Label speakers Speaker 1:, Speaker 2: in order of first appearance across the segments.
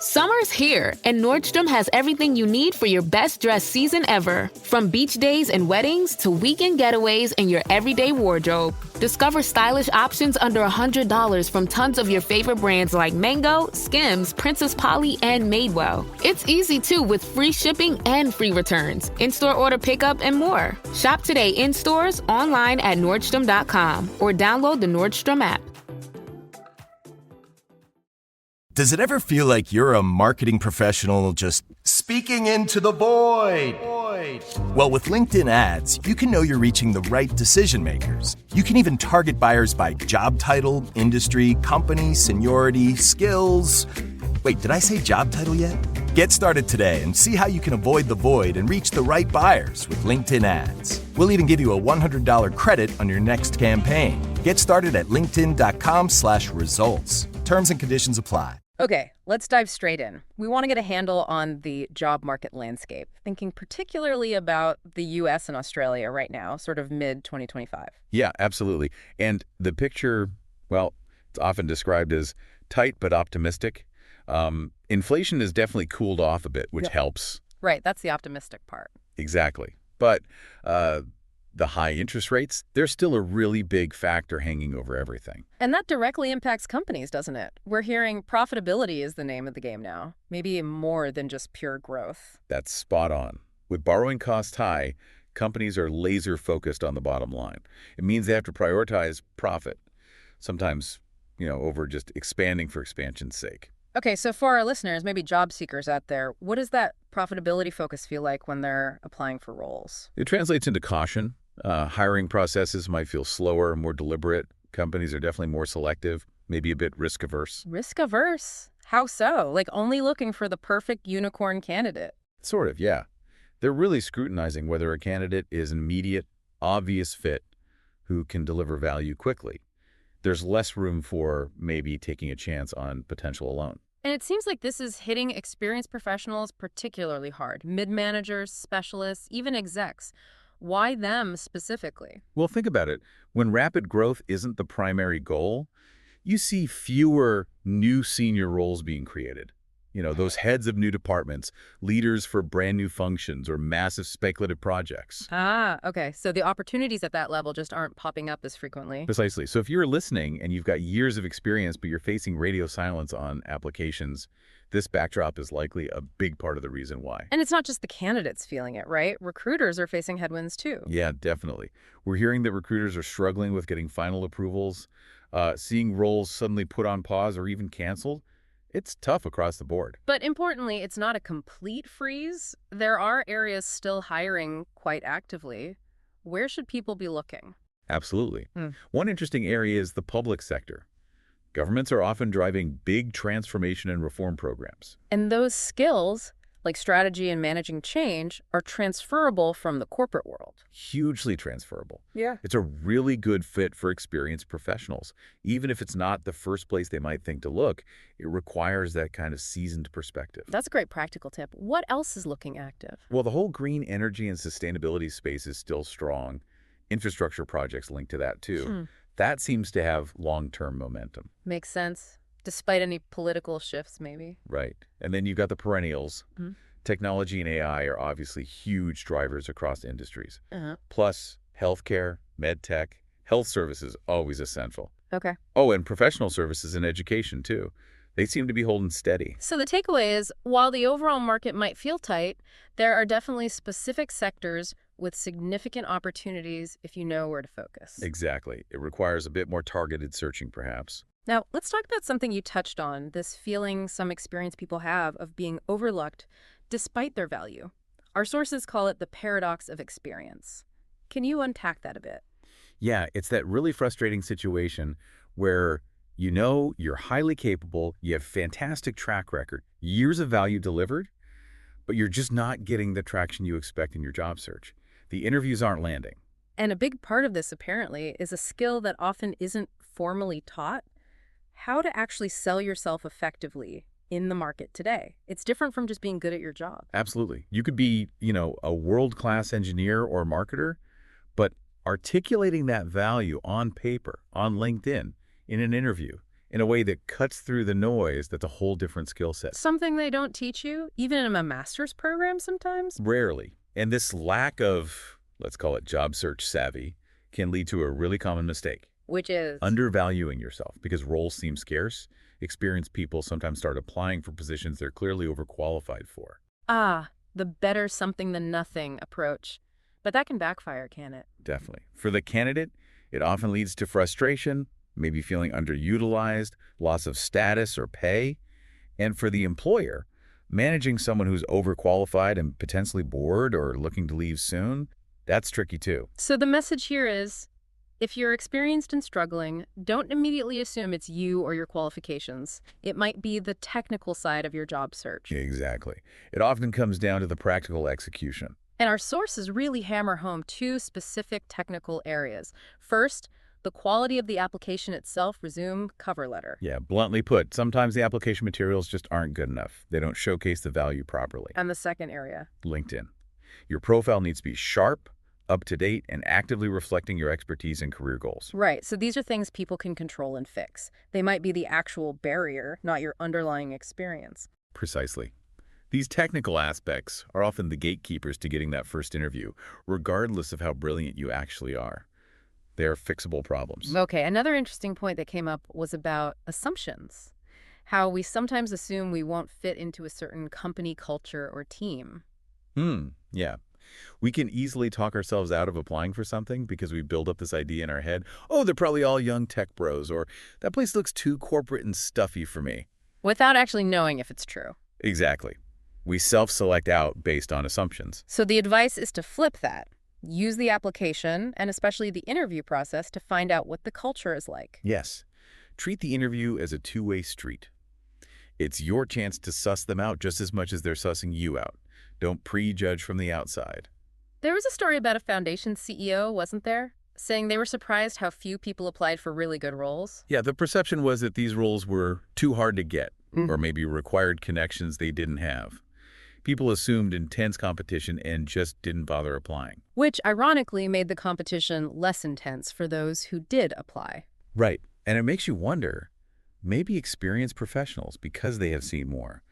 Speaker 1: Summer's here, and Nordstrom has everything you need for your best dress season ever. From beach days and weddings to weekend getaways and your everyday wardrobe. Discover stylish options under $100 from tons of your favorite brands like Mango, Skims, Princess Polly, and Madewell. It's easy too with free shipping and free returns, in-store order pickup, and more. Shop today in stores, online at Nordstrom.com, or download the Nordstrom app.
Speaker 2: Does it ever feel like you're a marketing professional just speaking into the void? Well, with LinkedIn ads, you can know you're reaching the right decision makers. You can even target buyers by job title, industry, company, seniority, skills. Wait, did I say job title yet? Get started today and see how you can avoid the void and reach the right buyers with LinkedIn ads. We'll even give you a $100 credit on your next campaign. Get started at linkedin.com/results. Terms and conditions apply.
Speaker 3: Okay, let's dive straight in. We want to get a handle on the job market landscape, thinking particularly about the US and Australia right now, sort of mid-2025.
Speaker 4: Yeah, absolutely. And the picture, well, it's often described as tight but optimistic. Inflation has definitely cooled off a bit, which helps.
Speaker 3: Right, that's the optimistic part.
Speaker 4: Exactly. But the high interest rates, they're still a really big factor hanging over everything.
Speaker 3: And that directly impacts companies, doesn't it? We're hearing profitability is the name of the game now, maybe more than just pure growth.
Speaker 4: That's spot on. With borrowing costs high, companies are laser focused on the bottom line. It means they have to prioritize profit, sometimes, over just expanding for expansion's sake.
Speaker 3: Okay, so for our listeners, maybe job seekers out there, what does that profitability focus feel like when they're applying for roles?
Speaker 4: It translates into caution. Hiring processes might feel slower, more deliberate. Companies are definitely more selective, maybe a bit risk-averse.
Speaker 3: Risk-averse? How so? Like only looking for the perfect unicorn candidate?
Speaker 4: Sort of, yeah. They're really scrutinizing whether a candidate is an immediate, obvious fit who can deliver value quickly. There's less room for maybe taking a chance on potential alone.
Speaker 3: And it seems like this is hitting experienced professionals particularly hard. Mid-managers, specialists, even execs. Why them specifically?
Speaker 4: Well, think about it. When rapid growth isn't the primary goal, you see fewer new senior roles being created. Those heads of new departments, leaders for brand new functions or massive speculative projects.
Speaker 3: Ah, okay. So the opportunities at that level just aren't popping up as frequently.
Speaker 4: Precisely. So if you're listening and you've got years of experience, but you're facing radio silence on applications, this backdrop is likely a big part of the reason why.
Speaker 3: And it's not just the candidates feeling it, right? Recruiters are facing headwinds too.
Speaker 4: Yeah, definitely. We're hearing that recruiters are struggling with getting final approvals, seeing roles suddenly put on pause or even canceled. It's tough across the board.
Speaker 3: But importantly, it's not a complete freeze. There are areas still hiring quite actively. Where should people be looking?
Speaker 4: Absolutely. One interesting area is the public sector. Governments are often driving big transformation and reform programs.
Speaker 3: And those skills, like strategy and managing change, are transferable from the corporate world.
Speaker 4: Hugely transferable.
Speaker 3: Yeah.
Speaker 4: It's a really good fit for experienced professionals. Even if it's not the first place they might think to look, it requires that kind of seasoned perspective.
Speaker 3: That's a great practical tip. What else is looking active?
Speaker 4: Well, the whole green energy and sustainability space is still strong. Infrastructure projects linked to that too. That seems to have long-term momentum.
Speaker 3: Makes sense. Despite any political shifts, maybe.
Speaker 4: Right. And then you've got the perennials. Technology and AI are obviously huge drivers across industries. Plus, healthcare, med tech, health services, always essential.
Speaker 3: Okay.
Speaker 4: Oh, and professional services and education, too. They seem to be holding steady.
Speaker 3: So the takeaway is, while the overall market might feel tight, there are definitely specific sectors with significant opportunities if you know where to focus.
Speaker 4: Exactly. It requires a bit more targeted searching, perhaps.
Speaker 3: Now, let's talk about something you touched on, this feeling some experienced people have of being overlooked despite their value. Our sources call it the paradox of experience. Can you unpack that a bit?
Speaker 4: Yeah, it's that really frustrating situation where you're highly capable, you have fantastic track record, years of value delivered, but you're just not getting the traction you expect in your job search. The interviews aren't landing.
Speaker 3: And a big part of this, apparently, is a skill that often isn't formally taught. How to actually sell yourself effectively in the market today. It's different from just being good at your job.
Speaker 4: Absolutely. You could be, a world-class engineer or marketer, but articulating that value on paper, on LinkedIn, in an interview, in a way that cuts through the noise that's a whole different skill set.
Speaker 3: Something they don't teach you, even in a master's program sometimes?
Speaker 4: Rarely. And this lack of, let's call it job search savvy, can lead to a really common mistake.
Speaker 3: Which is?
Speaker 4: Undervaluing yourself. Because roles seem scarce, experienced people sometimes start applying for positions they're clearly overqualified for.
Speaker 3: Ah, the better something than nothing approach. But that can backfire, can it?
Speaker 4: Definitely. For the candidate, it often leads to frustration, maybe feeling underutilized, loss of status or pay. And for the employer, managing someone who's overqualified and potentially bored or looking to leave soon, that's tricky too.
Speaker 3: So the message here is, if you're experienced and struggling, don't immediately assume it's you or your qualifications. It might be the technical side of your job search.
Speaker 4: Exactly. It often comes down to the practical execution.
Speaker 3: And our sources really hammer home two specific technical areas. First, the quality of the application itself, resume cover letter.
Speaker 4: Yeah, bluntly put, sometimes the application materials just aren't good enough. They don't showcase the value properly.
Speaker 3: And the second area?
Speaker 4: LinkedIn. Your profile needs to be sharp, up to date, and actively reflecting your expertise and career goals.
Speaker 3: Right, so these are things people can control and fix. They might be the actual barrier, not your underlying experience.
Speaker 4: Precisely. These technical aspects are often the gatekeepers to getting that first interview, regardless of how brilliant you actually are. They are fixable problems.
Speaker 3: Okay, another interesting point that came up was about assumptions. How we sometimes assume we won't fit into a certain company culture or team.
Speaker 4: Yeah. We can easily talk ourselves out of applying for something because we build up this idea in our head, oh, they're probably all young tech bros, or that place looks too corporate and stuffy for me.
Speaker 3: Without actually knowing if it's true.
Speaker 4: Exactly. We self-select out based on assumptions.
Speaker 3: So the advice is to flip that. Use the application, and especially the interview process, to find out what the culture is like.
Speaker 4: Yes. Treat the interview as a two-way street. It's your chance to suss them out just as much as they're sussing you out. Don't prejudge from the outside.
Speaker 3: There was a story about a foundation CEO, wasn't there? Saying they were surprised how few people applied for really good roles.
Speaker 4: Yeah, the perception was that these roles were too hard to get, or maybe required connections they didn't have. People assumed intense competition and just didn't bother applying.
Speaker 3: Which, ironically, made the competition less intense for those who did apply.
Speaker 4: Right. And it makes you wonder, maybe experienced professionals, because they have seen more,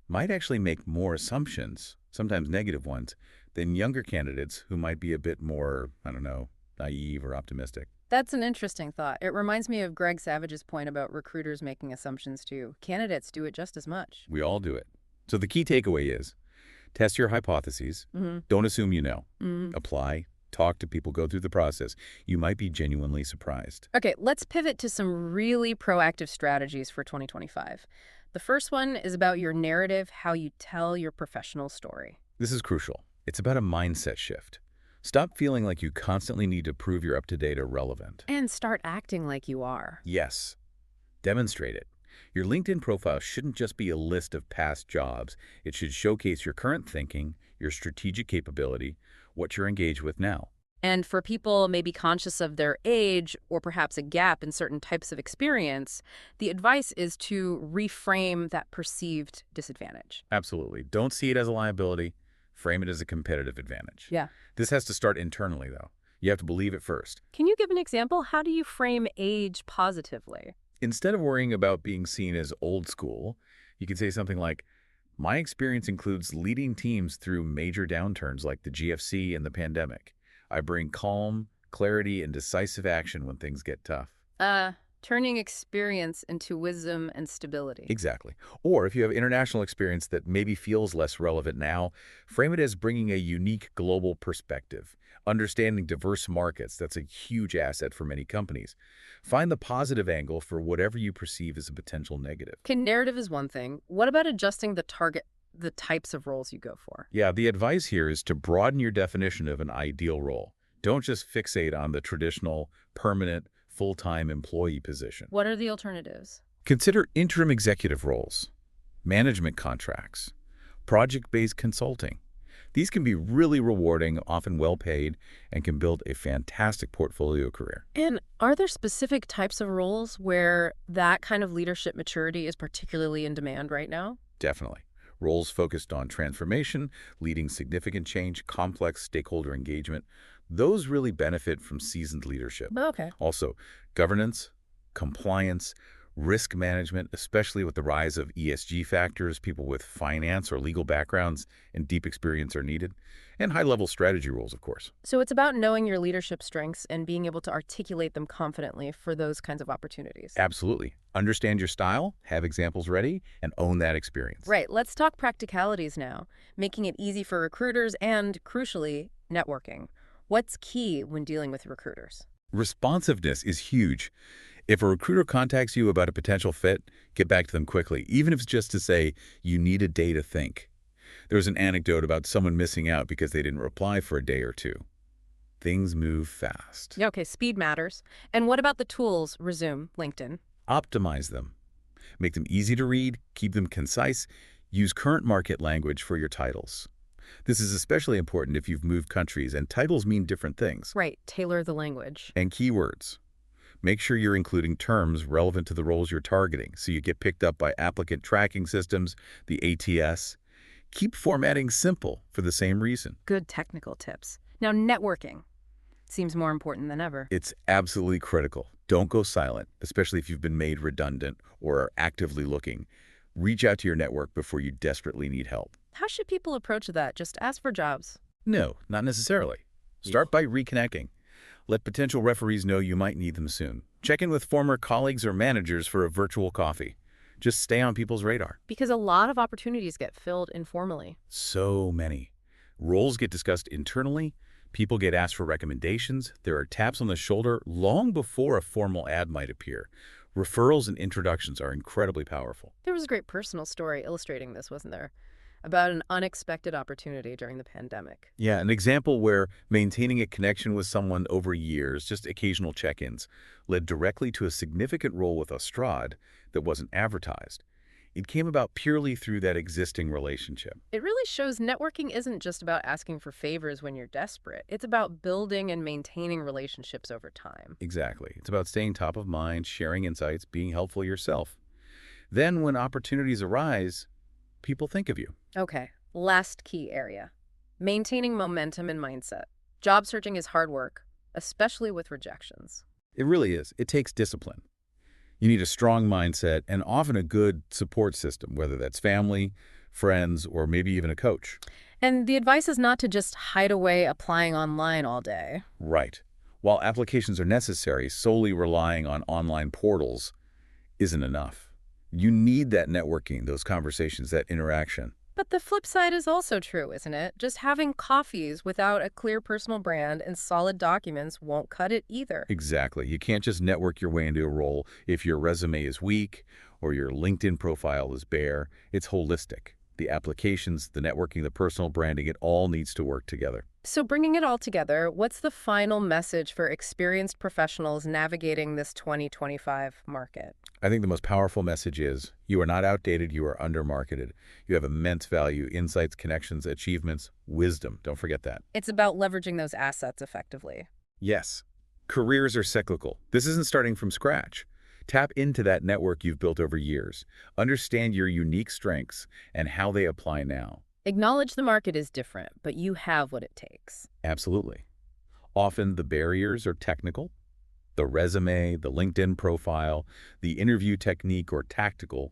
Speaker 4: might actually make more assumptions, sometimes negative ones, than younger candidates who might be a bit more, I don't know, naive or optimistic.
Speaker 3: That's an interesting thought. It reminds me of Greg Savage's point about recruiters making assumptions too. Candidates do it just as much.
Speaker 4: We all do it. So the key takeaway is, test your hypotheses. Don't assume you know. Apply. Talk to people. Go through the process. You might be genuinely surprised.
Speaker 3: Okay, let's pivot to some really proactive strategies for 2025. The first one is about your narrative, how you tell your professional story.
Speaker 4: This is crucial. It's about a mindset shift. Stop feeling like you constantly need to prove you're up to date or relevant.
Speaker 3: And start acting like you are.
Speaker 4: Yes. Demonstrate it. Your LinkedIn profile shouldn't just be a list of past jobs. It should showcase your current thinking, your strategic capability, what you're engaged with now.
Speaker 3: And for people maybe conscious of their age or perhaps a gap in certain types of experience, the advice is to reframe that perceived disadvantage.
Speaker 4: Absolutely. Don't see it as a liability. Frame it as a competitive advantage.
Speaker 3: Yeah.
Speaker 4: This has to start internally, though. You have to believe it first.
Speaker 3: Can you give an example? How do you frame age positively?
Speaker 4: Instead of worrying about being seen as old school, you could say something like, my experience includes leading teams through major downturns like the GFC and the pandemic. I bring calm, clarity, and decisive action when things get tough.
Speaker 3: Turning experience into wisdom and stability.
Speaker 4: Exactly. Or if you have international experience that maybe feels less relevant now, frame it as bringing a unique global perspective. Understanding diverse markets, that's a huge asset for many companies. Find the positive angle for whatever you perceive as a potential negative.
Speaker 3: Okay, narrative is one thing. What about adjusting the types of roles you go for?
Speaker 4: Yeah, the advice here is to broaden your definition of an ideal role. Don't just fixate on the traditional, permanent, full-time employee position.
Speaker 3: What are the alternatives?
Speaker 4: Consider interim executive roles, management contracts, project-based consulting. These can be really rewarding, often well-paid, and can build a fantastic portfolio career.
Speaker 3: And are there specific types of roles where that kind of leadership maturity is particularly in demand right now?
Speaker 4: Definitely. Roles focused on transformation, leading significant change, complex stakeholder engagement, those really benefit from seasoned leadership.
Speaker 3: Okay.
Speaker 4: Also, governance, compliance, risk management, especially with the rise of ESG factors, people with finance or legal backgrounds and deep experience are needed, and high-level strategy roles, of course.
Speaker 3: So it's about knowing your leadership strengths and being able to articulate them confidently for those kinds of opportunities.
Speaker 4: Absolutely. Understand your style, have examples ready, and own that experience.
Speaker 3: Right. Let's talk practicalities now, making it easy for recruiters and, crucially, networking. What's key when dealing with recruiters?
Speaker 4: Responsiveness is huge. If a recruiter contacts you about a potential fit, get back to them quickly, even if it's just to say you need a day to think. There was an anecdote about someone missing out because they didn't reply for a day or two. Things move fast.
Speaker 3: Yeah, okay, speed matters. And what about the tools? Resume, LinkedIn.
Speaker 4: Optimize them. Make them easy to read, keep them concise, use current market language for your titles. This is especially important if you've moved countries and titles mean different things.
Speaker 3: Right, tailor the language.
Speaker 4: And keywords. Make sure you're including terms relevant to the roles you're targeting so you get picked up by applicant tracking systems, the ATS. Keep formatting simple for the same reason.
Speaker 3: Good technical tips. Now, networking seems more important than ever.
Speaker 4: It's absolutely critical. Don't go silent, especially if you've been made redundant or are actively looking. Reach out to your network before you desperately need help.
Speaker 3: How should people approach that? Just ask for jobs?
Speaker 4: No, not necessarily. Start by reconnecting. Let potential referees know you might need them soon. Check in with former colleagues or managers for a virtual coffee. Just stay on people's radar.
Speaker 3: Because a lot of opportunities get filled informally.
Speaker 4: So many. Roles get discussed internally. People get asked for recommendations. There are taps on the shoulder long before a formal ad might appear. Referrals and introductions are incredibly powerful.
Speaker 3: There was a great personal story illustrating this, wasn't there? About an unexpected opportunity during the pandemic.
Speaker 4: Yeah, an example where maintaining a connection with someone over years, just occasional check-ins, led directly to a significant role with Austrade that wasn't advertised. It came about purely through that existing relationship.
Speaker 3: It really shows networking isn't just about asking for favors when you're desperate. It's about building and maintaining relationships over time.
Speaker 4: Exactly. It's about staying top of mind, sharing insights, being helpful yourself. Then when opportunities arise, people think of you.
Speaker 3: Okay, last key area. Maintaining momentum and mindset. Job searching is hard work, especially with rejections.
Speaker 4: It really is. It takes discipline. You need a strong mindset and often a good support system, whether that's family, friends, or maybe even a coach.
Speaker 3: And the advice is not to just hide away applying online all day.
Speaker 4: Right. While applications are necessary, solely relying on online portals isn't enough. You need that networking, those conversations, that interaction.
Speaker 3: But the flip side is also true, isn't it? Just having coffees without a clear personal brand and solid documents won't cut it either.
Speaker 4: Exactly. You can't just network your way into a role if your resume is weak or your LinkedIn profile is bare. It's holistic. The applications, the networking, the personal branding, it all needs to work together.
Speaker 3: So bringing it all together, what's the final message for experienced professionals navigating this 2025 market?
Speaker 4: I think the most powerful message is you are not outdated, you are undermarketed. You have immense value, insights, connections, achievements, wisdom. Don't forget that.
Speaker 3: It's about leveraging those assets effectively.
Speaker 4: Yes, careers are cyclical. This isn't starting from scratch. Tap into that network you've built over years. Understand your unique strengths and how they apply now.
Speaker 3: Acknowledge the market is different, but you have what it takes.
Speaker 4: Absolutely. Often the barriers are technical. The resume, the LinkedIn profile, the interview technique or tactical,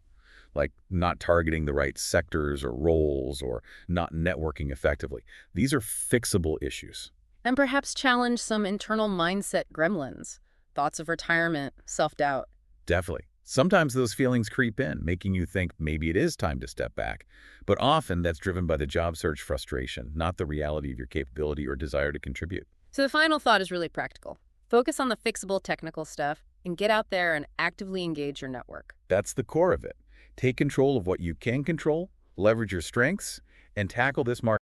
Speaker 4: like not targeting the right sectors or roles or not networking effectively. These are fixable issues.
Speaker 3: And perhaps challenge some internal mindset gremlins, thoughts of retirement, self-doubt.
Speaker 4: Definitely. Sometimes those feelings creep in, making you think maybe it is time to step back. But often that's driven by the job search frustration, not the reality of your capability or desire to contribute.
Speaker 3: So the final thought is really practical. Focus on the fixable technical stuff and get out there and actively engage your network.
Speaker 4: That's the core of it. Take control of what you can control, leverage your strengths, and tackle this market.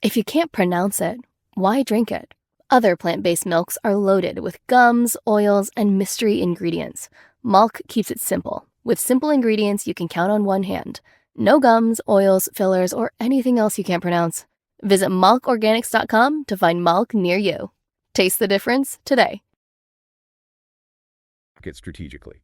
Speaker 5: If you can't pronounce it, why drink it? Other plant-based milks are loaded with gums, oils, and mystery ingredients. Malk keeps it simple. With simple ingredients you can count on one hand. No gums, oils, fillers, or anything else you can't pronounce. Visit malkorganics.com to find Malk near you. Taste the difference today.
Speaker 4: Strategically.